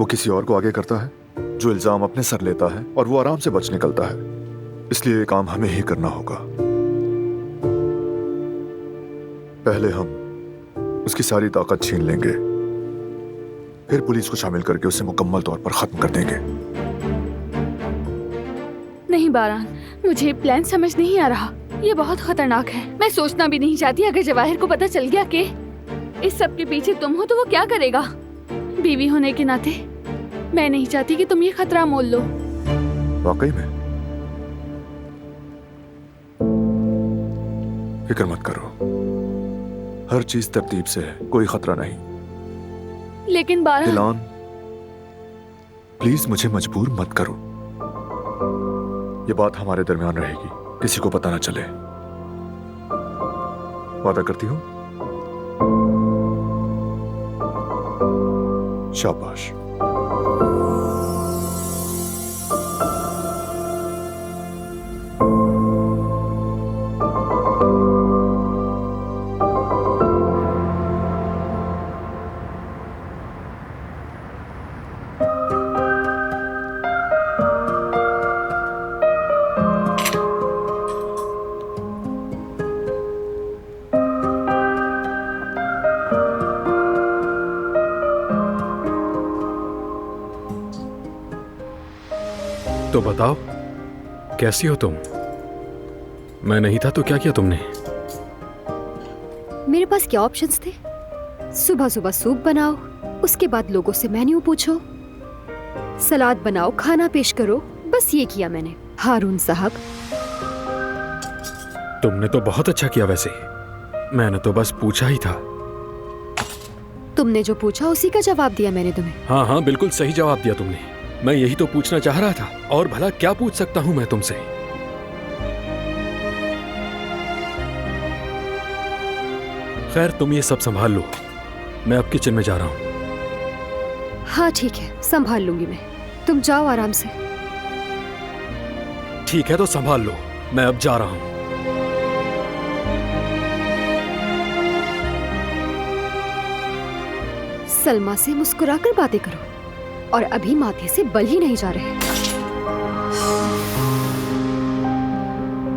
वो किसी और को आगे करता है, जो इल्जाम अपने सर लेता है और वो आराम से बच निकलता है। इसलिए ये काम हमें ही करना होगा। पहले हम उसकी सारी ताकत छीन लेंगे, फिर पुलिस को शामिल करके उसे मुकम्मल तौर पर खत्म कर देंगे। नहीं बारान, मुझे प्लान समझ नहीं आ रहा। ये बहुत खतरनाक है। मैं सोचना भी नहीं चाहती अगर जवाहिर को पता चल गया कि इस सब के पीछे तुम हो तो वो क्या करेगा। बीवी होने के नाते मैं नहीं चाहती कि तुम ये खतरा मोल लो। वाकई में? फिक्र मत करो, हर चीज तरतीब से है, कोई खतरा नहीं। लेकिन बारान, दिलान, प्लीज मुझे मजबूर मत करो। ये बात हमारे दरमियान रहेगी, किसी को पता ना चले। वादा करती हूँ? शाबाश। तो बताओ, कैसी हो तुम? मैं नहीं था तो क्या किया तुमने? मेरे पास क्या ऑप्शंस थे? सुबह सुबह सूप बनाओ, उसके बाद लोगों से मेन्यू पूछो, सलाद बनाओ, खाना पेश करो, बस ये किया मैंने। हारून साहब, तुमने तो बहुत अच्छा किया वैसे। मैंने तो बस पूछा ही था। तुमने जो पूछा उसी का जवाब दिया मैंने तुम्हें। हाँ हाँ, बिल्कुल सही जवाब दिया तुमने। मैं यही तो पूछना चाह रहा था। और भला क्या पूछ सकता हूँ मैं तुमसे? खैर, तुम ये सब संभाल लो, मैं अब किचन में जा रहा हूँ। हाँ ठीक है, संभाल लूंगी मैं। तुम जाओ आराम से। ठीक है तो संभाल लो, मैं अब जा रहा हूँ। सलमा से मुस्कुराकर बातें करो, और अभी माथे से बल ही नहीं जा रहे।